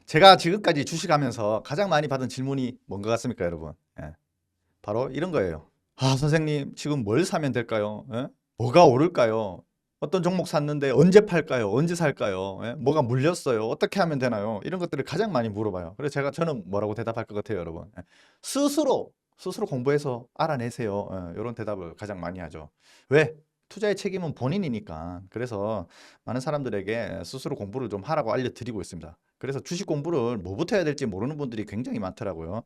제가 지금까지 주식하면서 가장 많이 받은 질문이 뭔 것 같습니까, 여러분? 예, 바로 이런 거예요. 아, 선생님, 지금 뭘 사면 될까요? 예? 뭐가 오를까요? 어떤 종목 샀는데 언제 팔까요? 언제 살까요? 예? 뭐가 물렸어요? 어떻게 하면 되나요? 이런 것들을 가장 많이 물어봐요. 그래서 저는 뭐라고 대답할 것 같아요, 여러분? 예, 스스로 공부해서 알아내세요. 이런 대답을 가장 많이 하죠. 왜? 투자의 책임은 본인이니까. 그래서 많은 사람들에게 스스로 공부를 좀 하라고 알려드리고 있습니다. 그래서 주식 공부를 뭐부터 해야 될지 모르는 분들이 굉장히 많더라고요.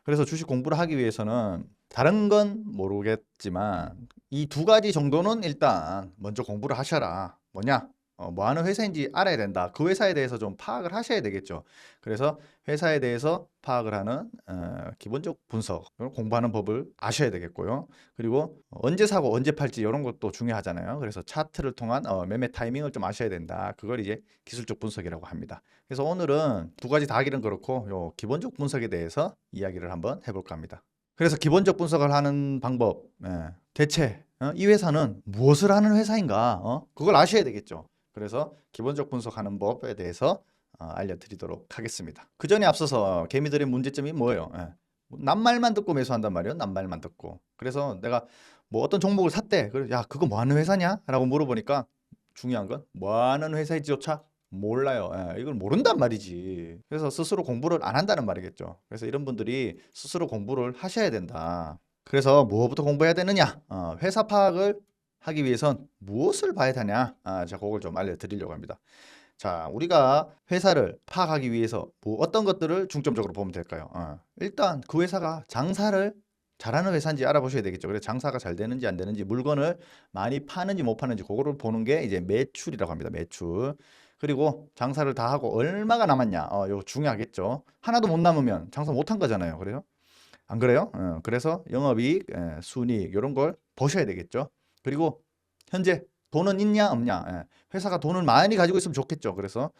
그래서 주식 공부를 하기 위해서는 다른 건 모르겠지만 이 두 가지 정도는 일단 먼저 공부를 하셔라. 뭐냐? 뭐 하는 회사인지 알아야 된다. 그 회사에 대해서 좀 파악을 하셔야 되겠죠. 그래서 회사에 대해서 파악을 하는 기본적 분석을 공부하는 법을 아셔야 되겠고요. 그리고 언제 사고 언제 팔지 이런 것도 중요하잖아요. 그래서 차트를 통한 매매 타이밍을 좀 아셔야 된다. 그걸 이제 기술적 분석이라고 합니다. 그래서 오늘은 두 가지 다 하기는 그렇고 요 기본적 분석에 대해서 이야기를 한번 해볼까 합니다. 그래서 기본적 분석을 하는 방법, 대체 이 회사는 무엇을 하는 회사인가? 그걸 아셔야 되겠죠. 그래서 기본적 분석하는 법에 대해서 알려드리도록 하겠습니다. 그 전에 앞서서 개미들의 문제점이 뭐예요? 낱말만 듣고 매수한단 말이에요. 낱말만 듣고. 그래서 내가 뭐 어떤 종목을 샀대. 그래, 야, 그거 뭐 하는 회사냐? 라고 물어보니까 중요한 건 뭐 하는 회사인지조차 몰라요. 이걸 모른단 말이지. 그래서 스스로 공부를 안 한다는 말이겠죠. 그래서 이런 분들이 스스로 공부를 하셔야 된다. 그래서 무엇부터 공부해야 되느냐? 회사 파악을 하기 위해선 무엇을 봐야 되냐? 제가 그걸 좀 알려드리려고 합니다. 자, 우리가 회사를 파악하기 위해서 뭐 어떤 것들을 중점적으로 보면 될까요? 일단 그 회사가 장사를 잘하는 회사인지 알아보셔야 되겠죠. 그래서 장사가 잘 되는지 안 되는지, 물건을 많이 파는지 못 파는지 그거를 보는 게 이제 매출이라고 합니다. 매출. 그리고 장사를 다 하고 얼마가 남았냐? 이거 중요하겠죠. 하나도 못 남으면 장사 못 한 거잖아요. 그래요? 안 그래요? 그래서 영업이익, 순이익 이런 걸 보셔야 되겠죠. 그리고 현재 돈은 있냐 없냐. 회사가 돈을 많이 가지고 있으면 좋겠죠. 그래서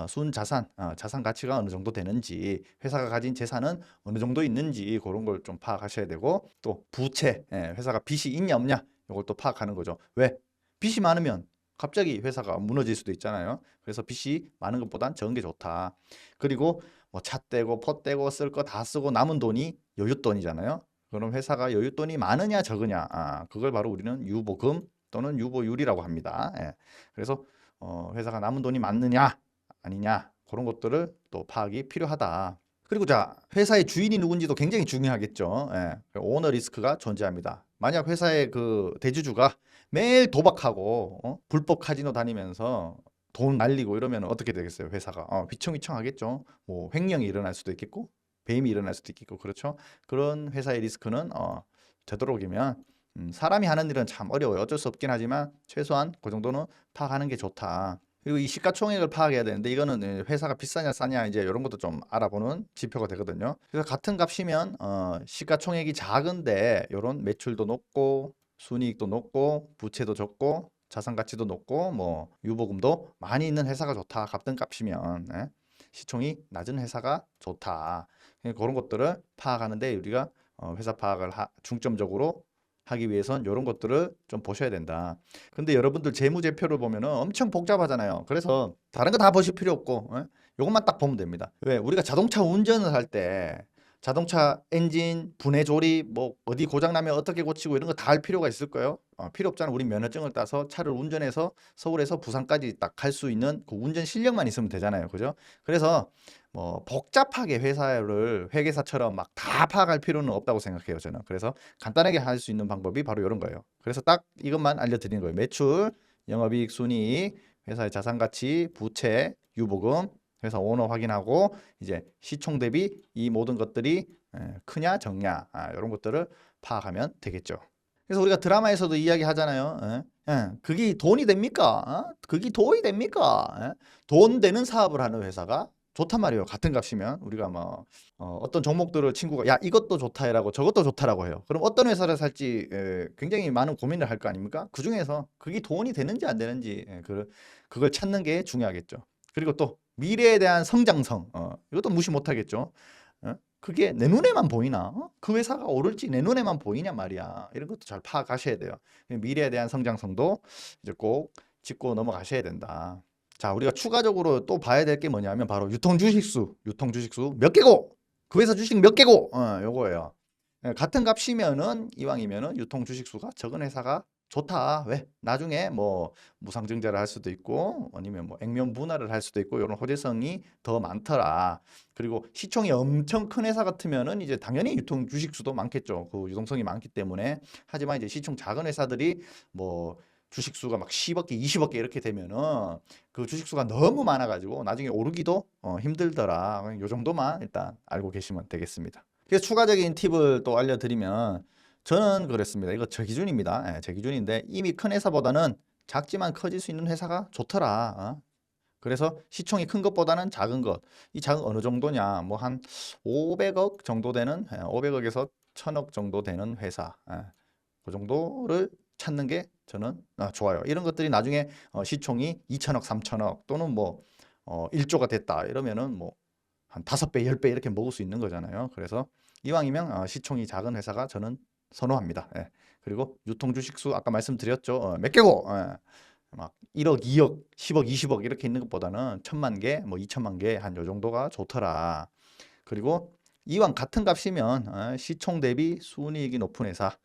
순자산, 자산 가치가 어느 정도 되는지, 회사가 가진 재산은 어느 정도 있는지 그런 걸 좀 파악하셔야 되고, 또 부채, 회사가 빚이 있냐 없냐 이걸 또 파악하는 거죠. 왜? 빚이 많으면 갑자기 회사가 무너질 수도 있잖아요. 그래서 빚이 많은 것보단 적은 게 좋다. 그리고 뭐 차 떼고 포 떼고 쓸 거 다 쓰고 남은 돈이 여윳돈이잖아요. 그럼 회사가 여윳돈이 많으냐 적으냐, 그걸 바로 우리는 유보금 또는 유보율이라고 합니다. 그래서 회사가 남은 돈이 많느냐 아니냐 그런 것들을 또 파악이 필요하다. 그리고 자, 회사의 주인이 누군지도 굉장히 중요하겠죠. 오너 리스크가 존재합니다. 만약 회사의 그 대주주가 매일 도박하고 불법 카지노 다니면서 돈 날리고 이러면 어떻게 되겠어요? 회사가 휘청휘청하겠죠. 뭐 횡령이 일어날 수도 있겠고 배임이 일어날 수도 있겠고, 그렇죠. 그런 회사의 리스크는 되도록이면 사람이 하는 일은 참 어려워요. 어쩔 수 없긴 하지만 최소한 그 정도는 파악하는 게 좋다. 그리고 이 시가총액을 파악해야 되는데 이거는 회사가 비싸냐 싸냐 이제 이런 것도 좀 알아보는 지표가 되거든요. 그래서 같은 값이면 시가총액이 작은데 이런 매출도 높고 순이익도 높고 부채도 적고 자산 가치도 높고 뭐 유보금도 많이 있는 회사가 좋다. 같은 값이면 시총이 낮은 회사가 좋다. 그런 것들을 파악하는데 우리가 회사 파악을 중점적으로 하기 위해선 이런 것들을 좀 보셔야 된다. 근데 여러분들 재무제표를 보면은 엄청 복잡하잖아요. 그래서 다른 거 다 보실 필요 없고 요것만 딱 보면 됩니다. 왜? 우리가 자동차 운전을 할 때 자동차 엔진, 분해 조립, 뭐 어디 고장 나면 어떻게 고치고 이런 거 다 할 필요가 있을까요? 필요 없잖아. 우리 면허증을 따서 차를 운전해서 서울에서 부산까지 딱 갈 수 있는 그 운전 실력만 있으면 되잖아요. 그죠? 그래서 뭐 복잡하게 회사를 회계사처럼 막 다 파악할 필요는 없다고 생각해요, 저는. 그래서 간단하게 할 수 있는 방법이 바로 이런 거예요. 그래서 딱 이것만 알려드리는 거예요. 매출, 영업이익, 순이익, 회사의 자산가치, 부채, 유보금, 회사 오너 확인하고 이제 시총 대비 이 모든 것들이 크냐 적냐, 이런 것들을 파악하면 되겠죠. 그래서 우리가 드라마에서도 이야기 하잖아요. 그게 돈이 됩니까? 그게 돈이 됩니까? 돈 되는 사업을 하는 회사가 좋단 말이에요. 같은 값이면 우리가 뭐 어떤 종목들을 친구가 야 이것도 좋다라고 저것도 좋다라고 해요. 그럼 어떤 회사를 살지 굉장히 많은 고민을 할 거 아닙니까? 그 중에서 그게 돈이 되는지 안 되는지 그걸 찾는 게 중요하겠죠. 그리고 또 미래에 대한 성장성, 이것도 무시 못하겠죠. 그게 내 눈에만 보이나? 그 회사가 오를지 내 눈에만 보이냐 말이야. 이런 것도 잘 파악하셔야 돼요. 미래에 대한 성장성도 이제 꼭 짚고 넘어가셔야 된다. 자, 우리가 추가적으로 또 봐야 될 게 뭐냐면 바로 유통주식수 몇 개고, 그 회사 주식 몇 개고, 요거예요. 예, 같은 값이면은 이왕이면은 유통주식수가 적은 회사가 좋다. 왜? 나중에 뭐 무상증자를 할 수도 있고 아니면 뭐 액면 분할을 할 수도 있고 이런 호재성이 더 많더라. 그리고 시총이 엄청 큰 회사 같으면은 이제 당연히 유통주식수도 많겠죠. 그 유동성이 많기 때문에. 하지만 이제 시총 작은 회사들이 뭐 주식수가 막 10억 개, 20억 개 이렇게 되면은 그 주식수가 너무 많아가지고 나중에 오르기도 힘들더라. 요 정도만 일단 알고 계시면 되겠습니다. 그래서 추가적인 팁을 또 알려드리면 저는 그랬습니다. 이거 제 기준입니다. 예, 제 기준인데 이미 큰 회사보다는 작지만 커질 수 있는 회사가 좋더라. 그래서 시총이 큰 것보다는 작은 것. 이 작은 어느 정도냐? 뭐 한 500억 정도 되는 500억에서 1000억 정도 되는 회사. 그 정도를 찾는 게 저는 좋아요. 이런 것들이 나중에 시총이 2천억, 3천억 또는 뭐 1조가 됐다 이러면은 뭐 한 5배, 10배 이렇게 먹을 수 있는 거잖아요. 그래서 이왕이면 시총이 작은 회사가 저는 선호합니다. 예. 그리고 유통주식수 아까 말씀드렸죠. 몇 개고 막 1억, 2억, 10억, 20억 이렇게 있는 것보다는 1000만 개, 뭐 2천만 개 한 요 정도가 좋더라. 그리고 이왕 같은 값이면 시총 대비 순이익이 높은 회사.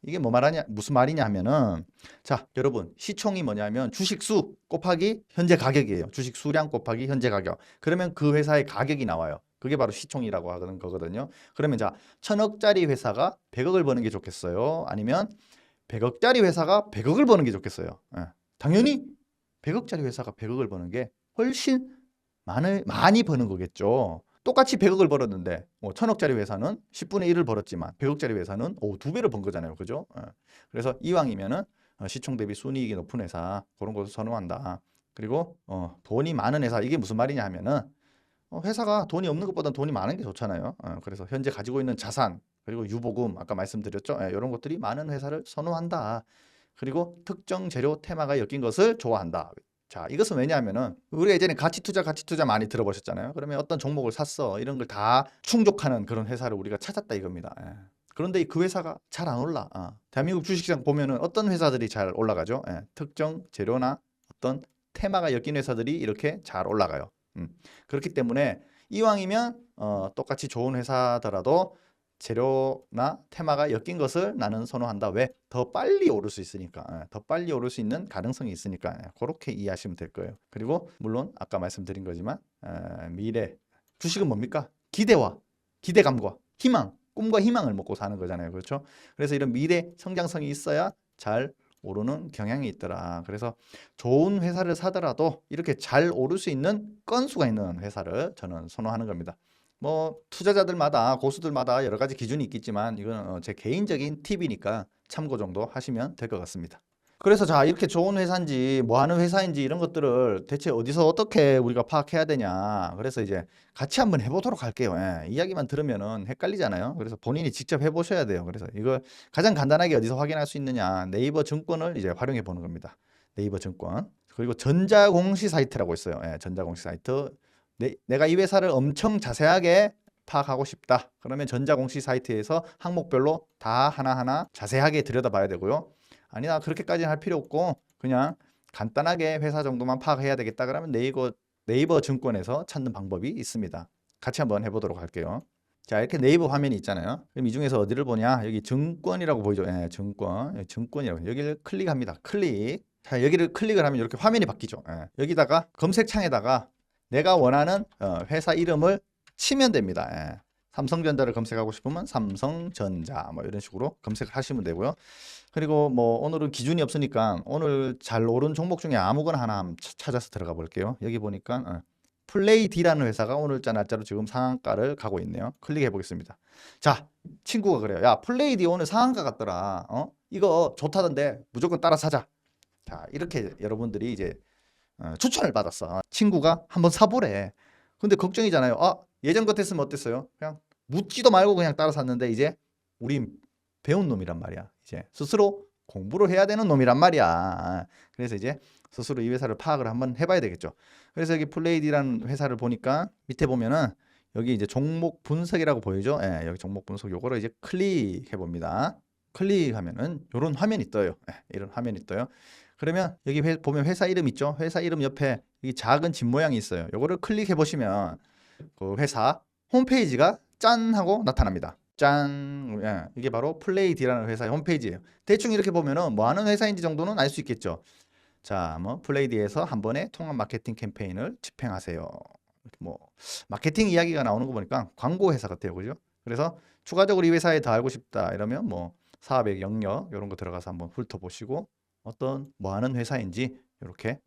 이게 뭐 말하냐, 무슨 말이냐 하면은 자, 여러분 시총이 뭐냐면 주식수 곱하기 현재 가격이에요. 주식 수량 곱하기 현재 가격. 그러면 그 회사의 가격이 나와요. 그게 바로 시총이라고 하는 거거든요. 그러면 자, 1000억짜리 회사가 100억을 버는 게 좋겠어요? 아니면 100억짜리 회사가 100억을 버는 게 좋겠어요? 당연히 100억짜리 회사가 100억을 버는 게 훨씬 많이 버는 거겠죠. 똑같이 100억을 벌었는데 1000억짜리 회사는 10분의 1을 벌었지만 100억짜리 회사는 2배를 번 거잖아요. 그죠? 그래서 이왕이면은 시총 대비 순이익이 높은 회사 그런 것을 선호한다. 그리고 돈이 많은 회사 이게 무슨 말이냐 하면은 회사가 돈이 없는 것보다 돈이 많은 게 좋잖아요. 그래서 현재 가지고 있는 자산 그리고 유보금 아까 말씀드렸죠. 이런 것들이 많은 회사를 선호한다. 그리고 특정 재료 테마가 엮인 것을 좋아한다. 자, 이것은 왜냐하면은 우리가 예전에 가치 투자 많이 들어보셨잖아요. 그러면 어떤 종목을 샀어. 이런 걸 다 충족하는 그런 회사를 우리가 찾았다 이겁니다. 그런데 그 회사가 잘 안 올라. 대한민국 주식시장 보면은 어떤 회사들이 잘 올라가죠? 특정 재료나 어떤 테마가 엮인 회사들이 이렇게 잘 올라가요. 그렇기 때문에 이왕이면 똑같이 좋은 회사더라도 재료나 테마가 엮인 것을 나는 선호한다. 왜? 더 빨리 오를 수 있으니까. 더 빨리 오를 수 있는 가능성이 있으니까. 그렇게 이해하시면 될 거예요. 그리고 물론 아까 말씀드린 거지만 미래 주식은 뭡니까? 기대감과 희망, 꿈과 희망을 먹고 사는 거잖아요. 그렇죠? 그래서 이런 미래 성장성이 있어야 잘 오르는 경향이 있더라. 그래서 좋은 회사를 사더라도 이렇게 잘 오를 수 있는 건수가 있는 회사를 저는 선호하는 겁니다. 뭐 투자자들마다 고수들마다 여러 가지 기준이 있겠지만 이건 제 개인적인 팁이니까 참고 정도 하시면 될 것 같습니다. 그래서 자, 이렇게 좋은 회사인지 뭐 하는 회사인지 이런 것들을 대체 어디서 어떻게 우리가 파악해야 되냐. 그래서 이제 같이 한번 해보도록 할게요. 이야기만 들으면은 헷갈리잖아요. 그래서 본인이 직접 해보셔야 돼요. 그래서 이걸 가장 간단하게 어디서 확인할 수 있느냐. 네이버 증권을 이제 활용해 보는 겁니다. 네이버 증권. 그리고 전자공시 사이트라고 있어요. 전자공시 사이트. 내가 이 회사를 엄청 자세하게 파악하고 싶다. 그러면 전자공시 사이트에서 항목별로 다 하나하나 자세하게 들여다봐야 되고요. 아니다, 그렇게까지는 할 필요 없고 그냥 간단하게 회사 정도만 파악해야 되겠다. 그러면 네이버 증권에서 찾는 방법이 있습니다. 같이 한번 해보도록 할게요. 자, 이렇게 네이버 화면이 있잖아요. 그럼 이 중에서 어디를 보냐? 여기 증권이라고 보이죠? 증권이라고. 여기를 클릭합니다. 클릭. 자, 여기를 클릭을 하면 이렇게 화면이 바뀌죠. 여기다가 검색창에다가 내가 원하는 회사 이름을 치면 됩니다. 삼성전자를 검색하고 싶으면 삼성전자 뭐 이런 식으로 검색을 하시면 되고요. 그리고 뭐 오늘은 기준이 없으니까 오늘 잘 오른 종목 중에 아무거나 하나 찾아서 들어가 볼게요. 여기 보니까 플레이디라는 회사가 오늘자 날짜로 지금 상한가를 가고 있네요. 클릭해 보겠습니다. 자, 친구가 그래요. 야, 플레이디 오늘 상한가 갔더라. 이거 좋다던데 무조건 따라 사자. 자, 이렇게 여러분들이 이제 추천을 받았어. 친구가 한번 사보래. 근데 걱정이잖아요. 예전 같았으면 어땠어요? 그냥 묻지도 말고 그냥 따라 샀는데 이제 우린 배운 놈이란 말이야. 이제 스스로 공부를 해야 되는 놈이란 말이야. 그래서 이제 스스로 이 회사를 파악을 한번 해봐야 되겠죠. 그래서 여기 플레이디라는 회사를 보니까 밑에 보면은 여기 이제 종목 분석이라고 보이죠? 여기 종목 분석 요거를 이제 클릭해 봅니다. 클릭하면은 이런 화면이 떠요. 이런 화면이 떠요. 그러면 여기 보면 회사 이름 있죠? 회사 이름 옆에 이 작은 집 모양이 있어요. 요거를 클릭해 보시면 그 회사 홈페이지가 짠 하고 나타납니다. 짠. 예, 이게 바로 플레이디라는 회사의 홈페이지예요. 대충 이렇게 보면은 뭐 하는 회사인지 정도는 알 수 있겠죠. 자, 뭐 플레이디에서 한 번에 통합 마케팅 캠페인을 집행하세요. 뭐 마케팅 이야기가 나오는 거 보니까 광고 회사 같아요. 그죠? 그래서 추가적으로 이 회사에 더 알고 싶다 이러면 뭐 사업의 영역 이런 거 들어가서 한번 훑어보시고 어떤 뭐 하는 회사인지 이렇게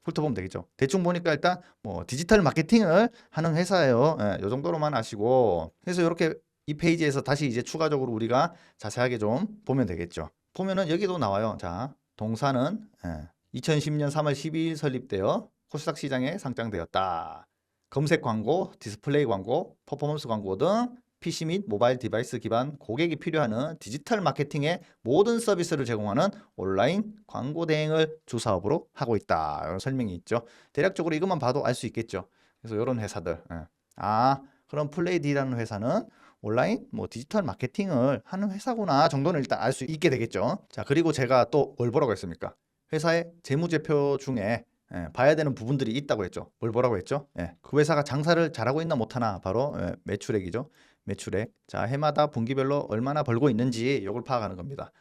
훑어보면 되겠죠. 대충 보니까 일단 뭐 디지털 마케팅을 하는 회사예요. 예, 요 정도로만 아시고 그래서 이렇게 이 페이지에서 다시 이제 추가적으로 우리가 자세하게 좀 보면 되겠죠. 보면은 여기도 나와요. 자, 동사는 2010년 3월 12일 설립되어 코스닥 시장에 상장되었다. 검색 광고, 디스플레이 광고, 퍼포먼스 광고 등 PC 및 모바일 디바이스 기반 고객이 필요하는 디지털 마케팅의 모든 서비스를 제공하는 온라인 광고 대행을 주 사업으로 하고 있다. 이런 설명이 있죠. 대략적으로 이것만 봐도 알 수 있겠죠. 그래서 이런 회사들. 그럼 플레이디라는 회사는 온라인 뭐 디지털 마케팅을 하는 회사구나 정도는 일단 알 수 있게 되겠죠. 자, 그리고 제가 또 뭘 보라고 했습니까? 회사의 재무제표 중에 봐야 되는 부분들이 있다고 했죠. 뭘 보라고 했죠? 그 회사가 장사를 잘하고 있나 못하나 바로 매출액이죠. 매출액. 자, 해마다 분기별로 얼마나 벌고 있는지 이걸 파악하는 겁니다.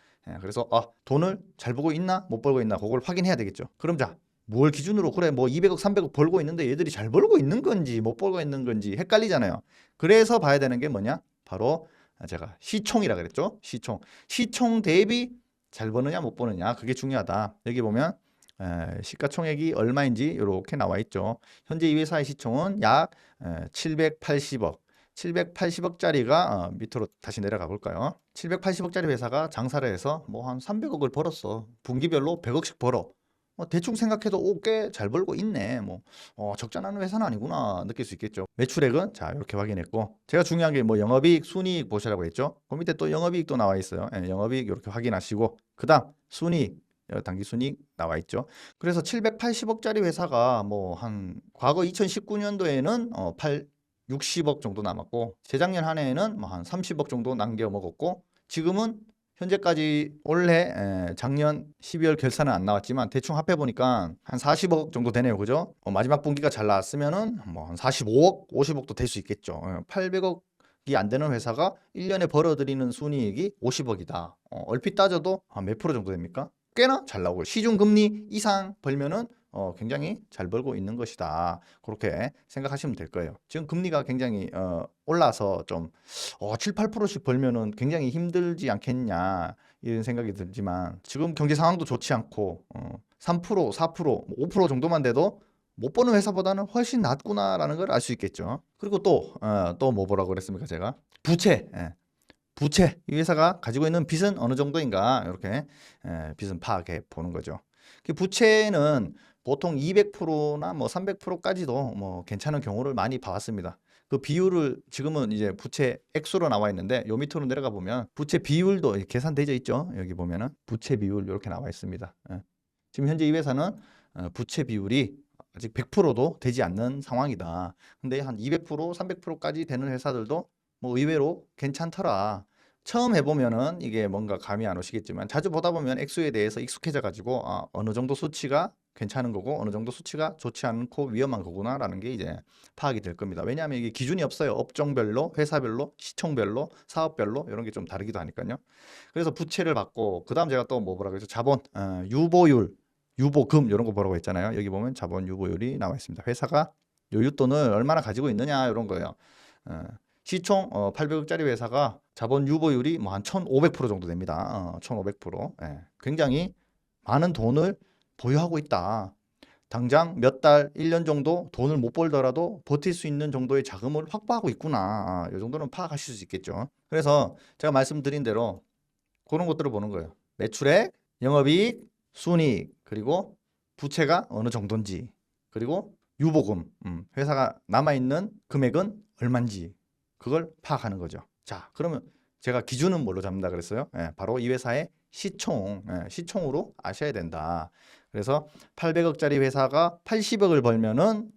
그래서 돈을 잘 벌고 있나 못 벌고 있나 그걸 확인해야 되겠죠. 그럼 자, 뭘 기준으로 그래 뭐 200억 300억 벌고 있는데 얘들이 잘 벌고 있는 건지 못 벌고 있는 건지 헷갈리잖아요. 그래서 봐야 되는 게 뭐냐? 바로 제가 시총이라 그랬죠. 시총 대비 잘 버느냐 못 버느냐 그게 중요하다. 여기 보면 시가총액이 얼마인지 이렇게 나와 있죠. 현재 이 회사의 시총은 약 780억 780억짜리가 밑으로 다시 내려가 볼까요? 780억짜리 회사가 장사를 해서 뭐 한 300억을 벌었어. 분기별로 100억씩 벌어. 대충 생각해도 꽤 잘 벌고 있네. 뭐 적자 나는 회사는 아니구나 느낄 수 있겠죠. 매출액은 자 이렇게 확인했고 제가 중요한 게 뭐 영업이익, 순이익 보시라고 했죠. 그 밑에 또 영업이익도 나와 있어요. 영업이익 이렇게 확인하시고 그다음 순이익 당기순이익 나와 있죠. 그래서 780억짜리 회사가 뭐 한 과거 2019년도에는 60억 정도 남았고 재작년 한 해에는 뭐 한 30억 정도 남겨 먹었고 지금은 현재까지 올해 작년 12월 결산은 안 나왔지만 대충 합해 보니까 한 40억 정도 되네요. 그죠? 마지막 분기가 잘 나왔으면은 뭐 한 45억, 50억도 될 수 있겠죠. 800억이 안 되는 회사가 1년에 벌어들이는 순이익이 50억이다. 얼핏 따져도 몇 프로 정도 됩니까? 꽤나 잘 나오고 시중금리 이상 벌면은 굉장히 잘 벌고 있는 것이다. 그렇게 생각하시면 될 거예요. 지금 금리가 굉장히 올라서 좀 7, 8%씩 벌면은 굉장히 힘들지 않겠냐 이런 생각이 들지만 지금 경제 상황도 좋지 않고 3%, 4%, 5% 정도만 돼도 못 버는 회사보다는 훨씬 낫구나라는 걸 알 수 있겠죠. 그리고 또 뭐 보라고 그랬습니까? 제가 부채. 부채, 이 회사가 가지고 있는 빚은 어느 정도인가 이렇게 빚은 파악해 보는 거죠. 부채는 보통 200%나 뭐 300%까지도 뭐 괜찮은 경우를 많이 봐왔습니다. 그 비율을 지금은 이제 부채 액수로 나와 있는데 요 밑으로 내려가 보면 부채 비율도 계산되어 있죠. 여기 보면은 부채 비율 이렇게 나와 있습니다. 지금 현재 이 회사는 부채 비율이 아직 100%도 되지 않는 상황이다. 근데 한 200%, 300%까지 되는 회사들도 뭐 의외로 괜찮더라. 처음 해보면은 이게 뭔가 감이 안 오시겠지만 자주 보다 보면 액수에 대해서 익숙해져 가지고 어느 정도 수치가 괜찮은 거고 어느 정도 수치가 좋지 않고 위험한 거구나라는 게 이제 파악이 될 겁니다. 왜냐하면 이게 기준이 없어요. 업종별로, 회사별로, 시총별로, 사업별로 이런 게 좀 다르기도 하니까요. 그래서 부채를 받고 그다음 제가 또 뭐 보라고 했죠? 자본, 유보율, 유보금 이런 거 보라고 했잖아요. 여기 보면 자본 유보율이 나와 있습니다. 회사가 여윳돈을 얼마나 가지고 있느냐 이런 거예요. 시총 800억짜리 회사가 자본 유보율이 뭐 한 1,500% 정도 됩니다. 1,500%. 굉장히 많은 돈을 보유하고 있다. 당장 몇 달, 1년 정도 돈을 못 벌더라도 버틸 수 있는 정도의 자금을 확보하고 있구나. 이 정도는 파악하실 수 있겠죠. 그래서 제가 말씀드린 대로 그런 것들을 보는 거예요. 매출액, 영업이익, 순이익, 그리고 부채가 어느 정도인지, 그리고 유보금, 회사가 남아있는 금액은 얼마인지 그걸 파악하는 거죠. 자, 그러면 제가 기준은 뭘로 잡는다 그랬어요? 바로 이 회사의 시총으로 아셔야 된다. 그래서 800억짜리 회사가 80억을 벌면은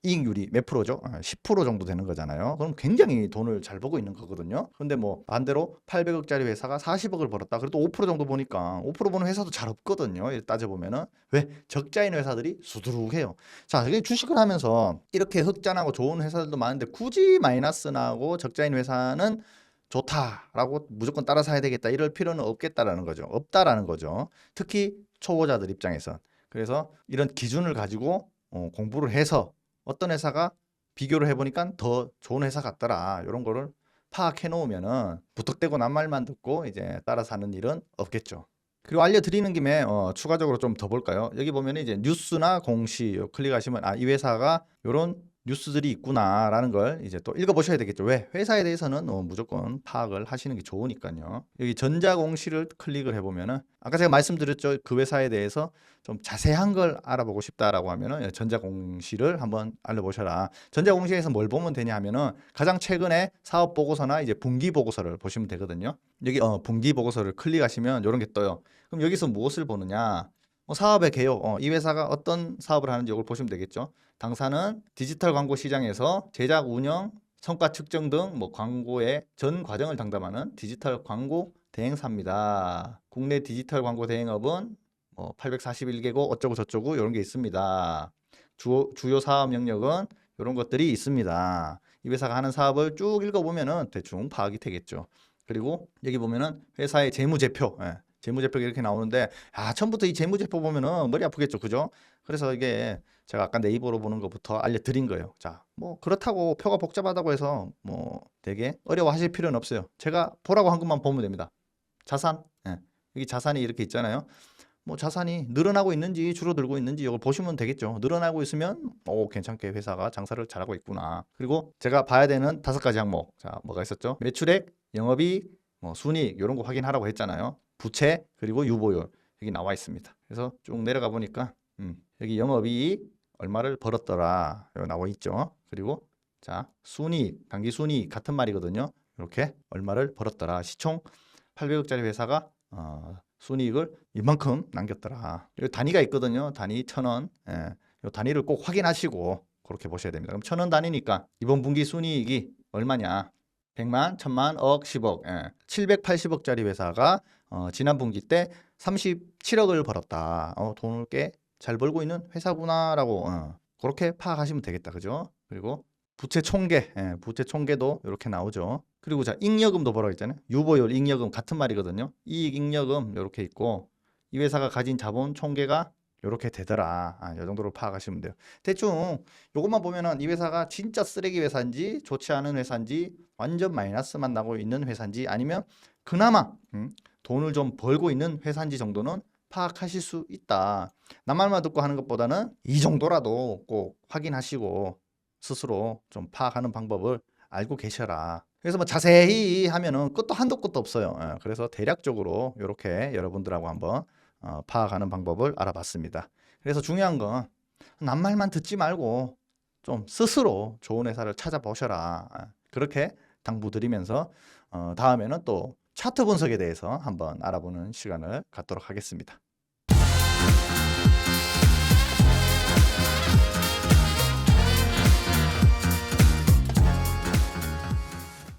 이익률이 몇 프로죠? 10% 정도 되는 거잖아요. 그럼 굉장히 돈을 잘 벌고 있는 거거든요. 근데 뭐 반대로 800억짜리 회사가 40억을 벌었다. 그래도 5% 정도 보니까 5% 버는 회사도 잘 없거든요. 이렇게 따져보면은. 왜? 적자인 회사들이 수두룩해요. 자, 이게 주식을 하면서 이렇게 흑자나고 좋은 회사들도 많은데 굳이 마이너스 나고 적자인 회사는 좋다라고 무조건 따라 사야 되겠다 이럴 필요는 없겠다라는 거죠. 없다라는 거죠. 특히 초보자들 입장에서. 그래서 이런 기준을 가지고 공부를 해서 어떤 회사가 비교를 해보니까 더 좋은 회사 같더라. 이런 거를 파악해 놓으면은 무턱대고 남 말만 듣고 이제 따라 사는 일은 없겠죠. 그리고 알려드리는 김에 추가적으로 좀 더 볼까요? 여기 보면 이제 뉴스나 공시 클릭하시면 이 회사가 이런 뉴스들이 있구나라는 걸 이제 또 읽어보셔야 되겠죠. 왜? 회사에 대해서는 무조건 파악을 하시는 게 좋으니까요. 여기 전자공시를 클릭을 해보면은 아까 제가 말씀드렸죠. 그 회사에 대해서 좀 자세한 걸 알아보고 싶다라고 하면은 전자공시를 한번 알아보셔라. 전자공시에서 뭘 보면 되냐 하면은 가장 최근에 사업 보고서나 이제 분기 보고서를 보시면 되거든요. 여기 분기 보고서를 클릭하시면 이런 게 떠요. 그럼 여기서 무엇을 보느냐? 사업의 개요. 이 회사가 어떤 사업을 하는지 이걸 보시면 되겠죠. 당사는 디지털 광고 시장에서 제작, 운영, 성과 측정 등 뭐 광고의 전 과정을 담당하는 디지털 광고 대행사입니다. 국내 디지털 광고 대행업은 뭐 841개국 어쩌고 저쩌고 이런 게 있습니다. 주요 사업 영역은 이런 것들이 있습니다. 이 회사가 하는 사업을 쭉 읽어보면은 대충 파악이 되겠죠. 그리고 여기 보면은 회사의 재무제표, 재무제표가 이렇게 나오는데 처음부터 이 재무제표 보면은 머리 아프겠죠, 그죠? 그래서 이게 제가 아까 네이버로 보는 것부터 알려드린 거예요. 자, 뭐 그렇다고 표가 복잡하다고 해서 뭐 되게 어려워하실 필요는 없어요. 제가 보라고 한 것만 보면 됩니다. 자산, 여기 자산이 이렇게 있잖아요. 뭐 자산이 늘어나고 있는지 줄어들고 있는지 이걸 보시면 되겠죠. 늘어나고 있으면 괜찮게 회사가 장사를 잘하고 있구나. 그리고 제가 봐야 되는 5가지 항목. 자, 뭐가 있었죠? 매출액, 영업이익, 뭐 순이익 이런 거 확인하라고 했잖아요. 부채 그리고 유보율 여기 나와 있습니다. 그래서 쭉 내려가 보니까 여기 영업이익 얼마를 벌었더라 여기 나와 있죠. 그리고 자 순이익, 당기 순이익 같은 말이거든요. 이렇게 얼마를 벌었더라. 시총 800억짜리 회사가 순이익을 이만큼 남겼더라. 여기 단위가 있거든요. 단위 1,000원. 이 단위를 꼭 확인하시고 그렇게 보셔야 됩니다. 그럼 1,000원 단위니까 이번 분기 순이익이 얼마냐? 100만, 1000만, 억, 10억. 780억짜리 회사가 지난 분기 때 37억을 벌었다. 돈을 꽤 잘 벌고 있는 회사구나라고 그렇게 파악하시면 되겠다. 그죠? 그리고 부채 총계, 부채 총계도 이렇게 나오죠. 그리고 자 잉여금도 보라고 했잖아요. 유보율, 잉여금 같은 말이거든요. 이익, 잉여금 이렇게 있고 이 회사가 가진 자본 총계가 이렇게 되더라. 이 정도로 파악하시면 돼요. 대충 이것만 보면은 이 회사가 진짜 쓰레기 회사인지 좋지 않은 회사인지 완전 마이너스만 나고 있는 회사인지 아니면 그나마 돈을 좀 벌고 있는 회사인지 정도는 파악하실 수 있다. 남 말만 듣고 하는 것보다는 이 정도라도 꼭 확인하시고 스스로 좀 파악하는 방법을 알고 계셔라. 그래서 뭐 자세히 하면은 끝도 한도 끝도 없어요. 그래서 대략적으로 이렇게 여러분들하고 한번 파악하는 방법을 알아봤습니다. 그래서 중요한 건 남 말만 듣지 말고 좀 스스로 좋은 회사를 찾아보셔라. 그렇게 당부드리면서 다음에는 또 차트 분석에 대해서 한번 알아보는 시간을 갖도록 하겠습니다.